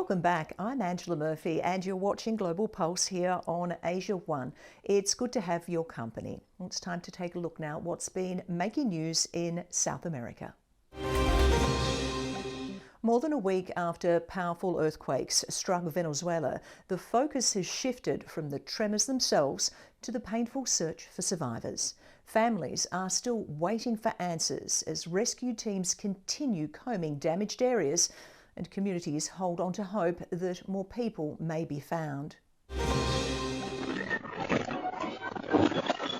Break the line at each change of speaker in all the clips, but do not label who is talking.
Welcome back. I'm Angela Murphy and you're watching Global Pulse here on Asia One. It's good to have your company. It's time to take a look now at what's been making news in South America. More than a week after powerful earthquakes struck Venezuela, the focus has shifted from the tremors themselves to the painful search for survivors. Families are still waiting for answers as rescue teams continue combing damaged areas and communities hold on to hope that more people may be found.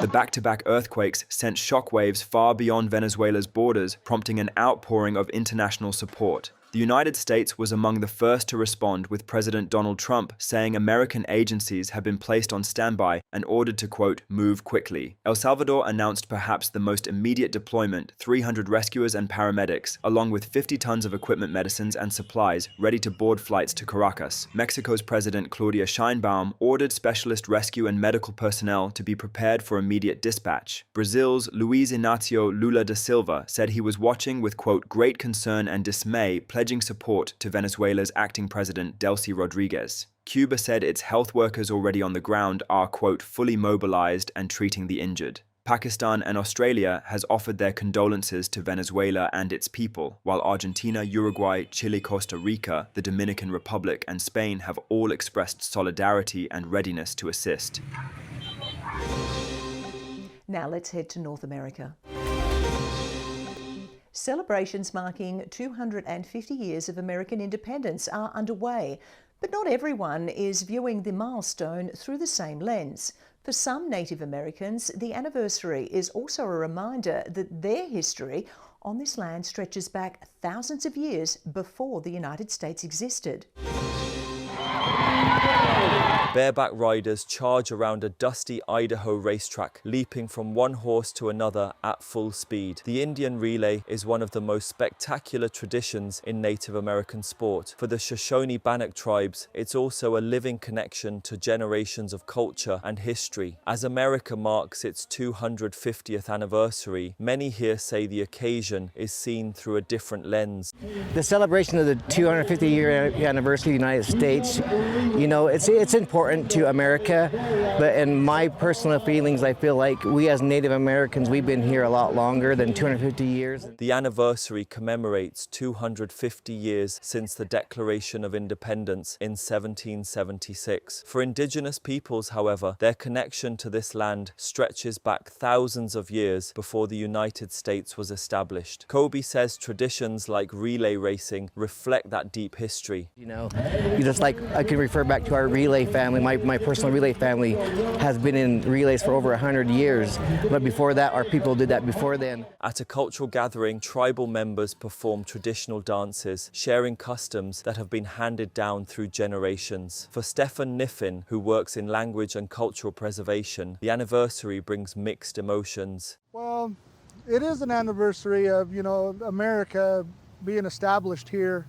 The back-to-back earthquakes sent shockwaves far beyond Venezuela's borders, prompting an outpouring of international support. The United States was among the first to respond, with President Donald Trump saying American agencies have been placed on standby and ordered to, quote, move quickly. El Salvador announced perhaps the most immediate deployment, 300 rescuers and paramedics, along with 50 tons of equipment, medicines and supplies ready to board flights to Caracas. Mexico's President Claudia Sheinbaum ordered specialist rescue and medical personnel to be prepared for immediate dispatch. Brazil's Luiz Inácio Lula da Silva said he was watching with, quote, great concern and dismay, pledging support to Venezuela's acting president Delcy Rodriguez. Cuba said its health workers already on the ground are, quote, fully mobilized and treating the injured. Pakistan and Australia has offered their condolences to Venezuela and its people, while Argentina, Uruguay, Chile, Costa Rica, the Dominican Republic and Spain have all expressed solidarity and readiness to assist.
Now let's head to North America. Celebrations marking 250 years of American independence are underway, but not everyone is viewing the milestone through the same lens. For some Native Americans, the anniversary is also a reminder that their history on this land stretches back thousands of years before the United States existed.
Bareback riders charge around a dusty Idaho racetrack, leaping from one horse to another at full speed. The Indian relay is one of the most spectacular traditions in Native American sport. For the Shoshone-Bannock tribes, it's also a living connection to generations of culture and history. As America marks its 250th anniversary, many here say the occasion is seen through a different lens.
The celebration of the 250-year anniversary of the United States, you know, it's important to America, but in my personal feelings, I feel like we as Native Americans, we've been here a lot longer than 250 years.
The anniversary commemorates 250 years since the Declaration of Independence in 1776. For Indigenous peoples, however, their connection to this land stretches back thousands of years before the United States was established. Kobe says traditions like relay racing reflect that deep history.
You know, just like I can refer back to our relay family. My personal relay family has been in relays for over 100 years, but before that, our people did that before then.
At a cultural gathering, tribal members perform traditional dances, sharing customs that have been handed down through generations. For Stefan Niffin, who works in language and cultural preservation, the anniversary brings mixed emotions.
Well, it is an anniversary of, you know, America being established here,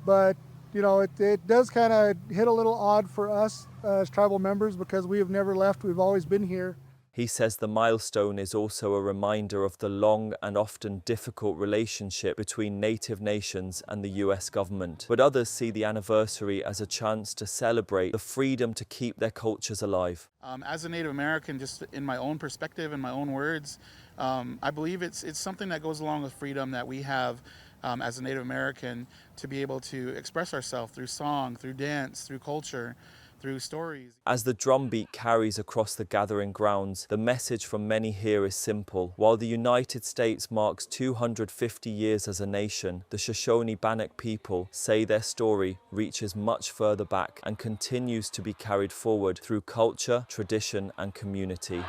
but you know, it does kind of hit a little odd for us as tribal members because we have never left. We've always been here.
He says the milestone is also a reminder of the long and often difficult relationship between Native nations and the US government. But others see the anniversary as a chance to celebrate the freedom to keep their cultures alive.
As a Native American, just in my own perspective, in my own words, I believe it's something that goes along with freedom that we have as a Native American to be able to express ourselves through song, through dance, through culture, through stories.
As the drumbeat carries across the gathering grounds, the message from many here is simple. While the United States marks 250 years as a nation, the Shoshone-Bannock people say their story reaches much further back and continues to be carried forward through culture, tradition, and community.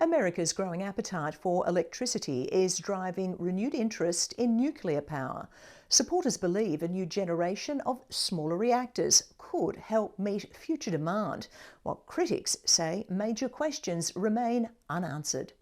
America's growing appetite for electricity is driving renewed interest in nuclear power. Supporters believe a new generation of smaller reactors could help meet future demand, while critics say major questions remain unanswered.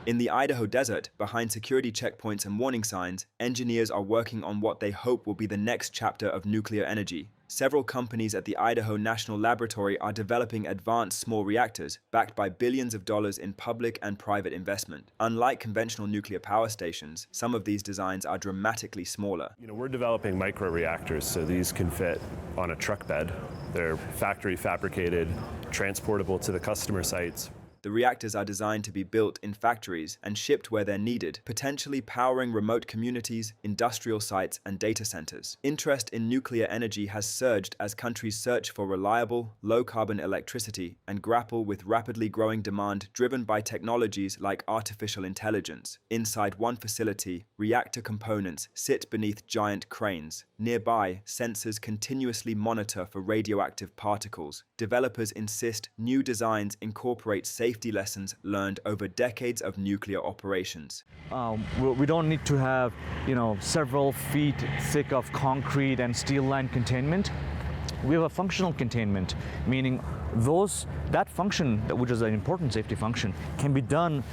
In the Idaho desert, behind security checkpoints and warning signs, engineers are working on what they hope will be the next chapter of nuclear energy. Several companies at the Idaho National Laboratory are developing advanced small reactors backed by billions of dollars in public and private investment. Unlike conventional nuclear power stations, some of these designs are dramatically smaller.
We're developing micro reactors, so these can fit on a truck bed. They're factory fabricated, transportable to the customer sites.
The reactors are designed to be built in factories and shipped where they're needed, potentially powering remote communities, industrial sites, and data centers. Interest in nuclear energy has surged as countries search for reliable, low-carbon electricity and grapple with rapidly growing demand driven by technologies like artificial intelligence. Inside one facility, reactor components sit beneath giant cranes. Nearby, sensors continuously monitor for radioactive particles. Developers insist new designs incorporate safety lessons learned over decades of nuclear operations.
We don't need to have, several feet thick of concrete and steel line containment. We have a functional containment, meaning that function, which is an important safety function, can be done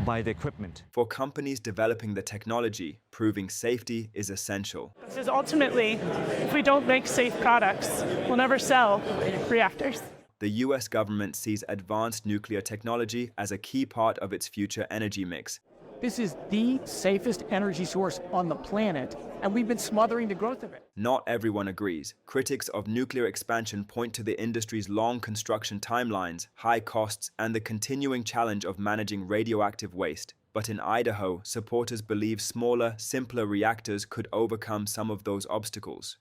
by the equipment.
For companies developing the technology, proving safety is essential.
Because ultimately, if we don't make safe products, we'll never sell reactors.
The US government sees advanced nuclear technology as a key part of its future energy mix.
This is the safest energy source on the planet, and we've been smothering the growth of it.
Not everyone agrees. Critics of nuclear expansion point to the industry's long construction timelines, high costs, and the continuing challenge of managing radioactive waste. But in Idaho, supporters believe smaller, simpler reactors could overcome some of those obstacles.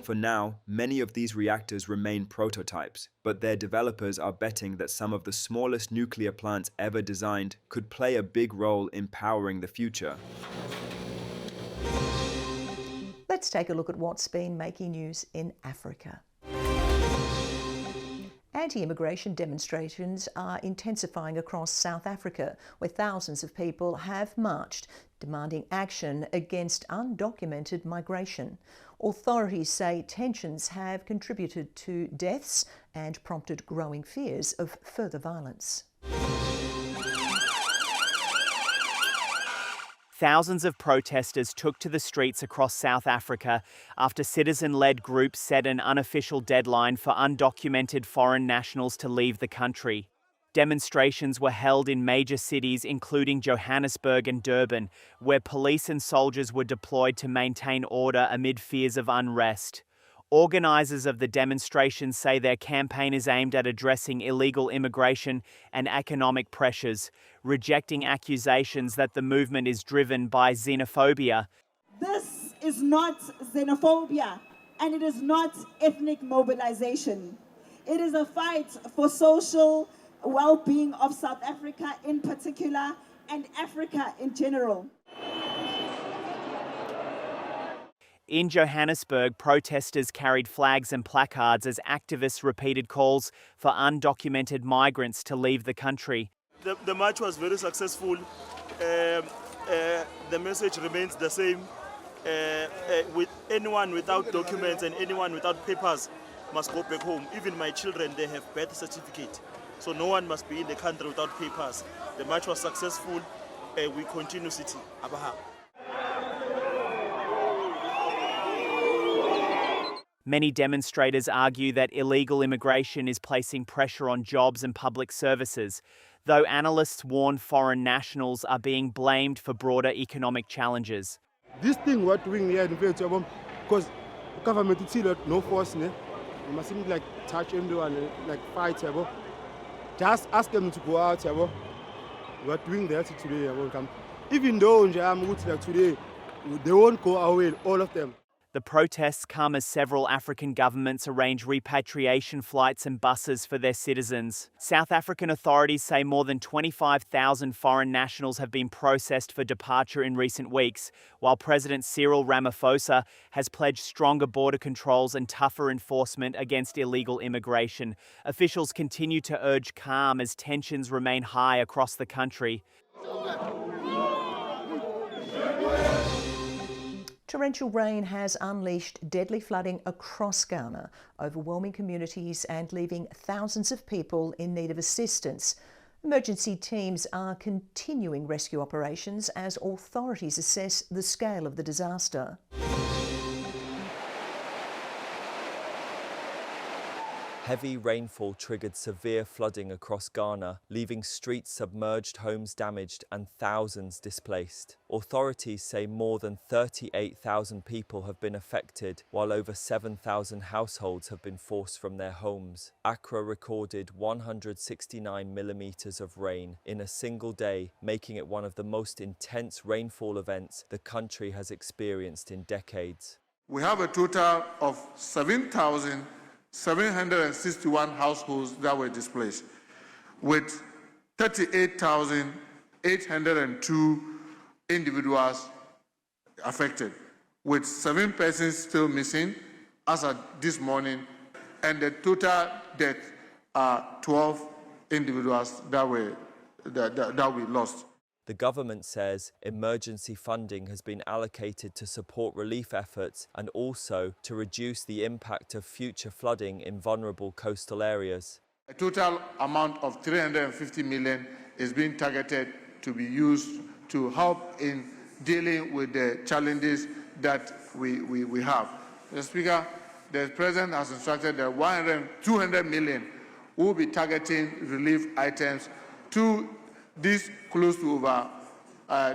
For now, many of these reactors remain prototypes, but their developers are betting that some of the smallest nuclear plants ever designed could play a big role in powering the future.
Let's take a look at what's been making news in Africa. Anti-immigration demonstrations are intensifying across South Africa, where thousands of people have marched, demanding action against undocumented migration. Authorities say tensions have contributed to deaths and prompted growing fears of further violence.
Thousands of protesters took to the streets across South Africa after citizen-led groups set an unofficial deadline for undocumented foreign nationals to leave the country. Demonstrations were held in major cities including Johannesburg and Durban, where police and soldiers were deployed to maintain order amid fears of unrest. Organisers of the demonstrations say their campaign is aimed at addressing illegal immigration and economic pressures, rejecting accusations that the movement is driven by xenophobia.
This is not xenophobia, and it is not ethnic mobilization. It is a fight for social well-being of South Africa in particular and Africa in general.
In Johannesburg, protesters carried flags and placards as activists repeated calls for undocumented migrants to leave the country.
The march was very successful. The message remains the same. With anyone without documents and anyone without papers must go back home. Even my children, they have birth certificate. So no one must be in the country without papers. The march was successful. We continue sitting. Abaha.
Many demonstrators argue that illegal immigration is placing pressure on jobs and public services, though analysts warn foreign nationals are being blamed for broader economic challenges.
This thing we're doing here in Venezuela, because the government is still no force, we mustn't touch anyone, fight. Just ask them to go out. We're doing that today. Even though today, they won't go away, all of them.
The protests come as several African governments arrange repatriation flights and buses for their citizens. South African authorities say more than 25,000 foreign nationals have been processed for departure in recent weeks, while President Cyril Ramaphosa has pledged stronger border controls and tougher enforcement against illegal immigration. Officials continue to urge calm as tensions remain high across the country.
Torrential rain has unleashed deadly flooding across Ghana, overwhelming communities and leaving thousands of people in need of assistance. Emergency teams are continuing rescue operations as authorities assess the scale of the disaster.
Heavy rainfall triggered severe flooding across Ghana, leaving streets submerged, homes damaged, and thousands displaced. Authorities say more than 38,000 people have been affected, while over 7,000 households have been forced from their homes. Accra recorded 169 millimeters of rain in a single day, making it one of the most intense rainfall events the country has experienced in decades.
We have a total of 7,761 households that were displaced, with 38,802 individuals affected, with 7 persons still missing as of this morning, and the total death are 12 individuals that we lost.
The government says emergency funding has been allocated to support relief efforts and also to reduce the impact of future flooding in vulnerable coastal areas.
A total amount of 350 million is being targeted to be used to help in dealing with the challenges that we have. The Speaker, the President has instructed that 200 million will be targeting relief items to this close to over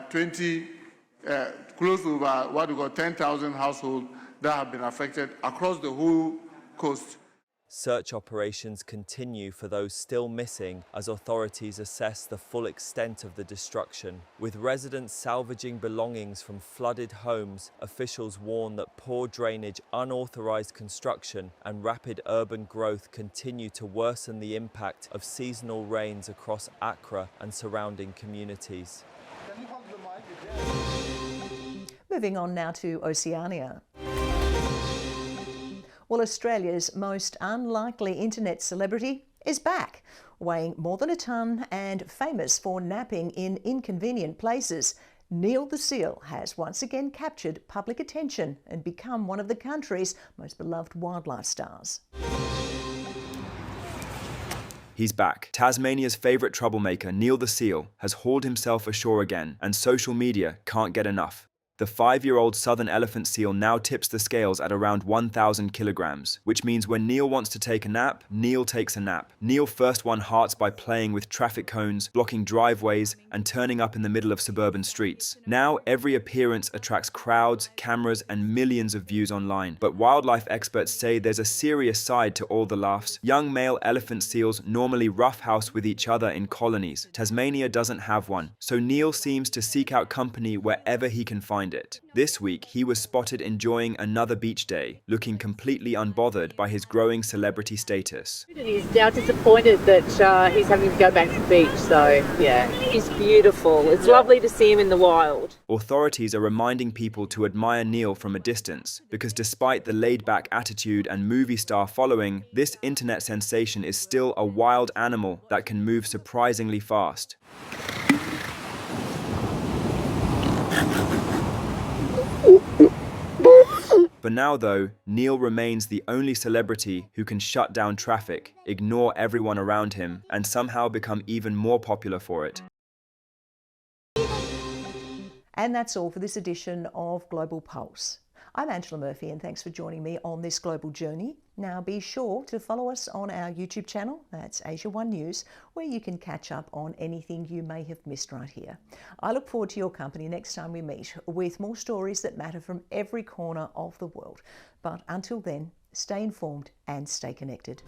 10,000 households that have been affected across the whole coast.
Search operations continue for those still missing as authorities assess the full extent of the destruction. With residents salvaging belongings from flooded homes, officials warn that poor drainage, unauthorized construction, and rapid urban growth continue to worsen the impact of seasonal rains across Accra and surrounding communities.
Moving on now to Oceania. Well, Australia's most unlikely internet celebrity is back, weighing more than a tonne and famous for napping in inconvenient places. Neil the Seal has once again captured public attention and become one of the country's most beloved wildlife stars.
He's back. Tasmania's favourite troublemaker, Neil the Seal, has hauled himself ashore again, and social media can't get enough. The 5-year-old southern elephant seal now tips the scales at around 1,000 kilograms, which means when Neil wants to take a nap, Neil takes a nap. Neil first won hearts by playing with traffic cones, blocking driveways, and turning up in the middle of suburban streets. Now, every appearance attracts crowds, cameras, and millions of views online. But wildlife experts say there's a serious side to all the laughs. Young male elephant seals normally roughhouse with each other in colonies. Tasmania doesn't have one, so Neil seems to seek out company wherever he can find it. This week, he was spotted enjoying another beach day, looking completely unbothered by his growing celebrity status.
He's now disappointed that he's having to go back to the beach, so yeah, he's beautiful. It's lovely to see him in the wild.
Authorities are reminding people to admire Neil from a distance, because despite the laid-back attitude and movie star following, this internet sensation is still a wild animal that can move surprisingly fast. For now though, Neil remains the only celebrity who can shut down traffic, ignore everyone around him, and somehow become even more popular for it.
And that's all for this edition of Global Pulse. I'm Angela Murphy, and thanks for joining me on this global journey. Now be sure to follow us on our YouTube channel, that's Asia One News, where you can catch up on anything you may have missed right here. I look forward to your company next time we meet with more stories that matter from every corner of the world. But until then, stay informed and stay connected.